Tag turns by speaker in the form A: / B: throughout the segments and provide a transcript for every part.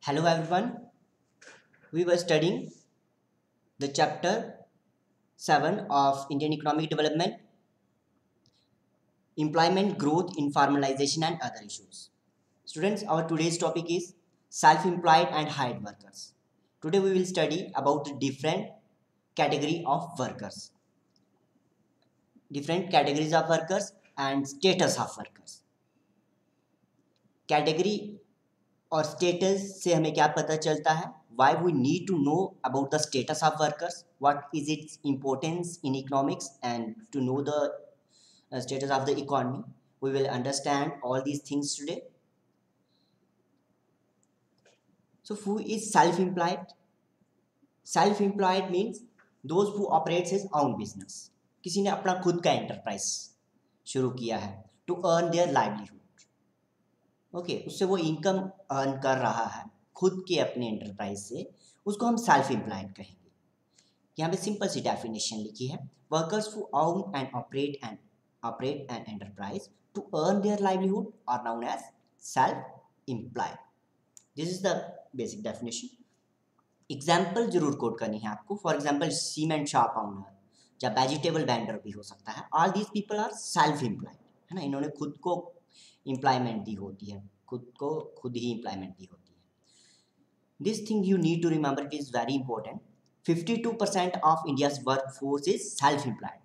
A: Hello everyone. We were studying the chapter 7 of Indian economic development, employment growth, informalization and other issues. Students, our today's topic is self-employed and hired workers. Today we will study about the different category of workers, different categories of workers and status of workers. Category और status से हमें क्या पता चलता है? Why we need to know about the status of workers? What is its importance in economics? And to know the status of the economy, we will understand all these things today. So who is self-employed? Self-employed means those who operates his own business. किसी ने अपना खुद का enterprise शुरू किया है to earn their livelihood. Okay उससे वो इनकम अर्न कर रहा है खुद के अपने एंटरप्राइज से, उसको हम सेल्फ एम्प्लॉयड कहेंगे. यहाँ पे सिंपल सी डेफिनेशन लिखी है, workers who own and operate an enterprise to earn their livelihood are known as self employed. This is the basic definition. Example जरूर कोट करनी है आपको. For example cement shop owner या वेजिटेबल वेंडर भी हो सकता है. All these people are self employed, है ना. इन्होंने खुद को एम्प्लॉयमेंट दी होती है, खुद ही एम्प्लॉयमेंट दी होती है. This thing you need to remember, it is very important. 52% of India's work force is self employed.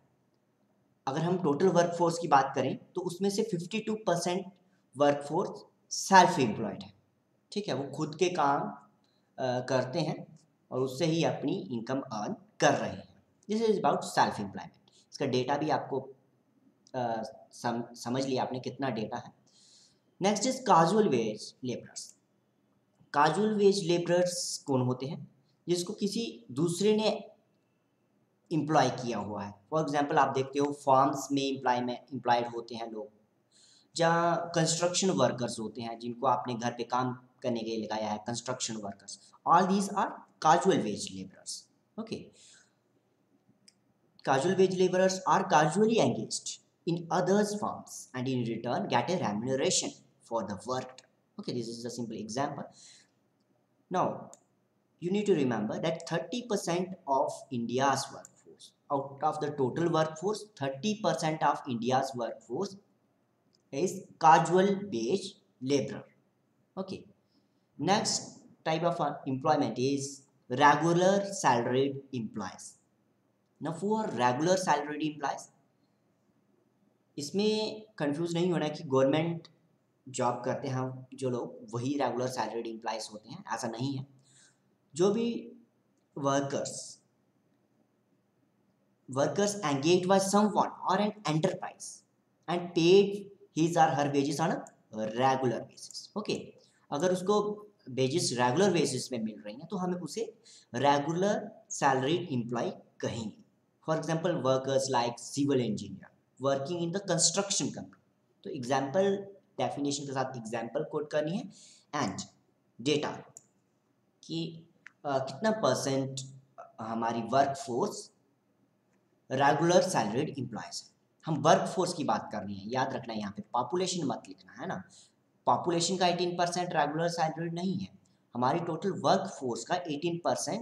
A: अगर हम टोटल वर्क फोर्स की बात करें तो उसमें से 52% वर्क फोर्स सेल्फ एम्प्लॉयड है. ठीक है, वो खुद के काम करते हैं और उससे ही अपनी इनकम अर्न कर रहे हैं. This is about self employment. इसका डेटा भी आपको समझ लिया आपने कितना डेटा है. Next is casual wage labourers. Casual wage labourers कौन होते हैं? जिसको किसी दूसरे ने एम्प्लॉय किया हुआ है. फॉर एग्जांपल आप देखते हो फार्म्स में एम्प्लॉयड होते हैं लोग, जहाँ कंस्ट्रक्शन वर्कर्स होते हैं जिनको आपने घर पे काम करने के लिए लगाया है, construction workers. All these are casual wage labourers. Okay, casual wage laborers are casually engaged in others' firms and in return get a remuneration for the work. Okay, this is a simple example. Now, you need to remember that 30% of India's workforce, out of the total workforce, 30% of India's workforce is casual wage laborer. Okay, next type of employment is regular salaried employees. Now for regular salaried employees, इसमें confuse नहीं होना कि government job करते हैं जो लोग वही regular salaried employees होते हैं, ऐसा नहीं है. जो भी workers engage by someone or an enterprise and paid his or her wages on a regular basis. Okay, अगर उसको वेजेस रेगुलर बेसिस में मिल रही हैं तो हमें उसे रेगुलर सैलरीड एम्प्लॉय कहेंगे. For example workers like civil engineer working in the construction company. तो एग्जाम्पल डेफिनेशन के साथ एग्जाम्पल कोट करनी है एंड डेटा कि कितना परसेंट हमारी work force regular salaried employees है. हम वर्क फोर्स की बात कर रहे हैं, याद रखना है यहाँ पे पॉपुलेशन मत लिखना है ना. पॉपुलेशन का 18% रेगुलर सैलरीड नहीं है. हमारी टोटल वर्क फोर्स का 18%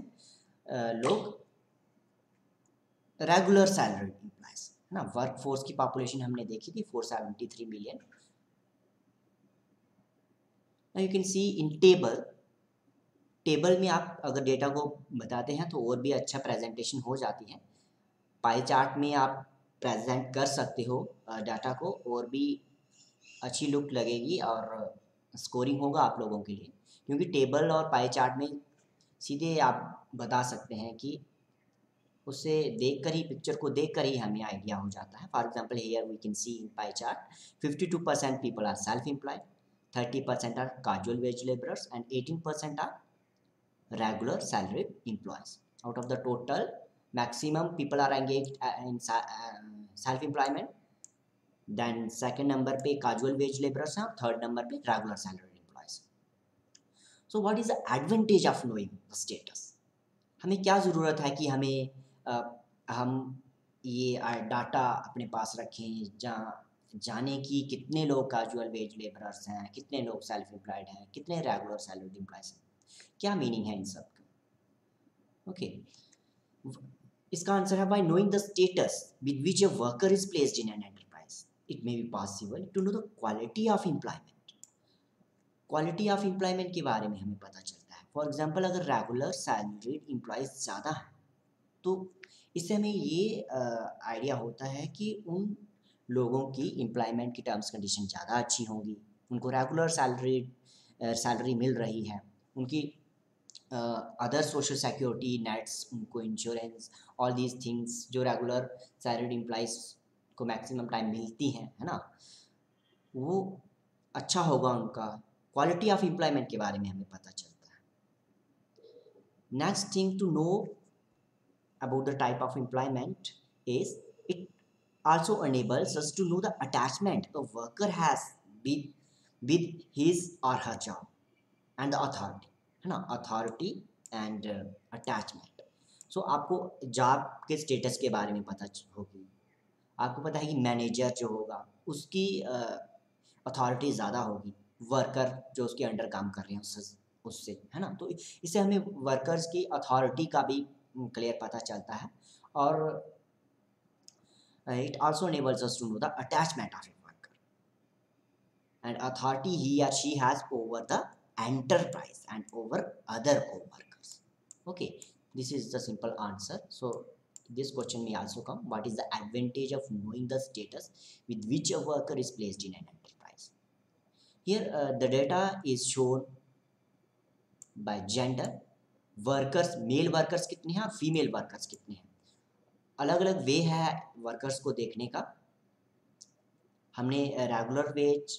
A: लोग रेगुलर सैलरीड एम्प्लॉयज है ना. वर्क फोर्स की पॉपुलेशन हमने देखी थी 473 million. You can see in table में आप अगर डेटा को बताते हैं तो और भी अच्छा प्रेजेंटेशन हो जाती है. पाई चार्ट में आप प्रेजेंट कर सकते हो डाटा को, और भी अच्छी लुक लगेगी और स्कोरिंग होगा आप लोगों के लिए, क्योंकि टेबल और पाई चार्ट में सीधे आप बता सकते हैं कि उससे देखकर ही, पिक्चर को देखकर ही हमें आइडिया हो जाता है. For example here we can see in pie chart 52% people are self employed, 30% are casual wage labourers and 18% are regular salaried employees. Out of the total maximum people are engaged in self employment. Then second number पे casual wage labourers हैं, third number पे regular salaried employees. So what is the advantage of knowing the status? हमें क्या ज़रूरत है कि हम ये डाटा अपने पास रखें, जाने कि कितने लोग कैजुअल वेज लेबरर्स हैं, कितने लोग सेल्फ एम्प्लॉयड हैं, कितने रेगुलर सैलरीड एम्प्लॉयज़ हैं. क्या मीनिंग है इन सब का? ओके, इसका आंसर है by knowing the status with which a worker is placed in an enterprise it may be possible to know the quality of employment. Quality of employment के बारे में हमें पता चलता है। फॉर एग्जांपल अगर रेगुलर सैलरीड एम्प्लॉयज ज़्यादा है तो इससे हमें ये आइडिया होता है कि उन लोगों की एम्प्लॉयमेंट की टर्म्स कंडीशन ज़्यादा अच्छी होंगी, उनको रेगुलर सैलरी मिल रही है, उनकी अदर सोशल सिक्योरिटी नेट्स, उनको इंश्योरेंस, ऑल दीज थिंग्स जो रेगुलर सैलरीड एम्प्लॉयज़ को मैक्सिमम टाइम मिलती हैं, है ना, वो अच्छा होगा उनका। क्वालिटी ऑफ एम्प्लॉयमेंट के बारे में हमें पता चलता है। Next thing to know about the type of employment is it also enables us to know the attachment a worker has with his or her job and the authority, है ना, authority and attachment। so आपको job के status के बारे में पता होगी, आपको पता है कि मैनेजर जो होगा उसकी अथॉरिटी ज़्यादा होगी वर्कर जो उसके अंडर काम कर रहे हैं उससे, है ना। तो इससे हमें वर्कर्स की अथॉरिटी का भी क्लियर पता चलता है और it also enables us to know the attachment of a worker and authority he or she has over the enterprise and over other co-workers। okay, this is the simple answer। so this question may also come, what is the advantage of knowing the status with which a worker is placed in an enterprise? here the data is shown by gender, workers, male workers कितने हैं, female workers कितने हैं। अलग अलग वे है workers को देखने का। हमने regular wage,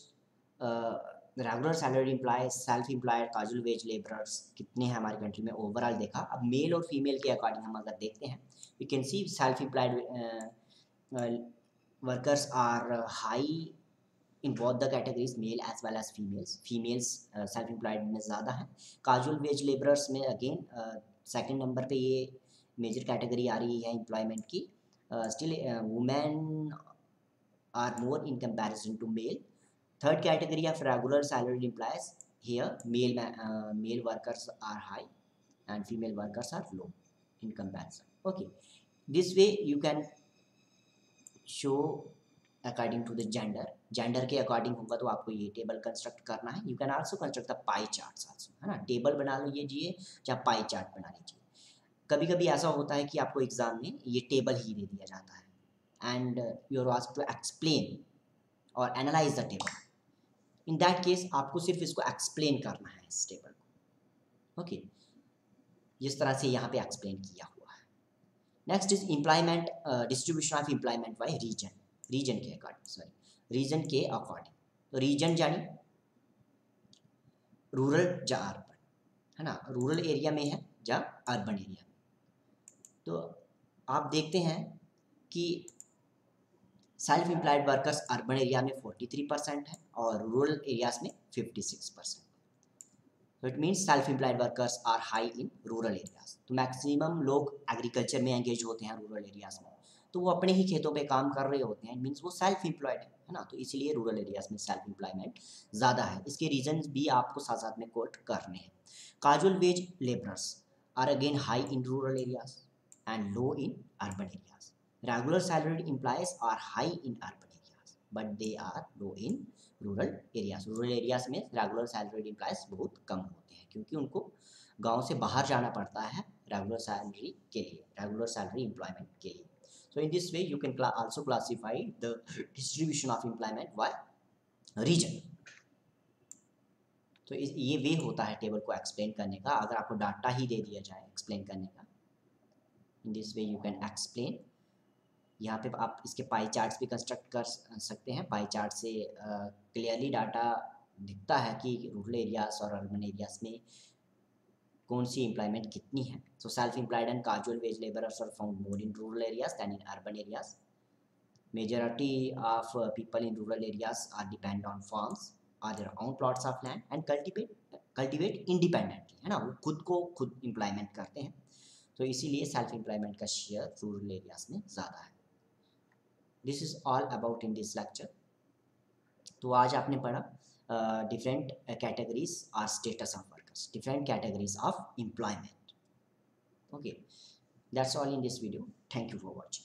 A: regular salary employ, self employed, casual wage labourers कितने हैं हमारी कंट्री में ओवरऑल देखा। अब मेल और फीमेल के अकॉर्डिंग हम अगर देखते हैं, we can see self employed workers are high in both the categories, male as well as females. Females self employed में ज़्यादा है। कैजुअल वेज लेबरर्स में अगेन सेकंड नंबर पे ये मेजर कैटेगरी आ रही है एम्प्लॉयमेंट की। Still women are more in comparison to male. Third category of regular salaried employees, here male workers are high and female workers are low in comparison। okay, this way you can show according to the gender के according होगा तो आपको ये table construct करना है। You can also construct the pie charts also, है ना। Table बना लीजिए या पाई चार्ट बना लीजिए। कभी कभी ऐसा होता है कि आपको एग्जाम में ये टेबल ही दे दिया जाता है and you are asked to explain or analyze the table। in that case आपको सिर्फ इसको explain करना है इस टेबल को। ओके, जिस तरह से यहाँ पे explain किया हुआ है। Next is employment, distribution of employment by region, region के अकॉर्डिंग, सॉरी रीजन के अकॉर्डिंग। तो रीजन जानी रूरल या अर्बन, है ना, रूरल एरिया में है या अर्बन एरिया में। तो आप देखते हैं कि self employed workers urban area में 43% है और रूरल एरियाज में 56%। तो it means self employed workers are high in rural areas. तो मैक्सिमम लोग एग्रीकल्चर में एंगेज होते हैं रूरल एरियाज में, तो वो अपने ही खेतों पे काम कर रहे होते हैं, इट मीन्स वो सेल्फ एम्प्लॉयड है ना। तो इसीलिए रूरल एरियाज में सेल्फ एम्प्लॉयमेंट ज़्यादा है। इसके रीजन्स भी आपको साथ साथ में कोट करने हैं। Casual wage labourers are again high in rural areas and low in urban areas. Regular salaried employees are high in urban areas, but they are low in rural areas। Rural areas में regular salaried employees बहुत कम होते हैं क्योंकि उनको गांव से बाहर जाना पड़ता है रेगुलर सैलरी के लिए, रेगुलर सैलरी एम्प्लॉयमेंट के लिए। So in this way you can also classify the distribution of employment by region. तो ये वे होता है टेबल को एक्सप्लेन करने का। अगर आपको डाटा ही दे दिया जाए एक्सप्लेन करने का, इन this way you can explain. यहाँ पे आप इसके पाई चार्ट्स भी कंस्ट्रक्ट कर सकते हैं। पाई चार्ट से क्लियरली डाटा दिखता है कि रूरल एरियाज और अर्बन एरियाज में कौन सी एम्प्लॉयमेंट कितनी है। So self employed and casual wage labourers are found more in rural areas than in urban areas. Majority of people in rural areas are depend on farms or their own plots of land and cultivate independently, है ना, वो खुद को खुद employment करते हैं। तो इसीलिए सेल्फ एम्प्लॉयमेंट का शेयर रूरल एरियाज में ज़्यादा है। This is all about in this lecture. तो आज आपने पढ़ा डिफरेंट कैटेगरीज और status of worker. employments, different categories of employment. Okay, that's all in this video. Thank you for watching.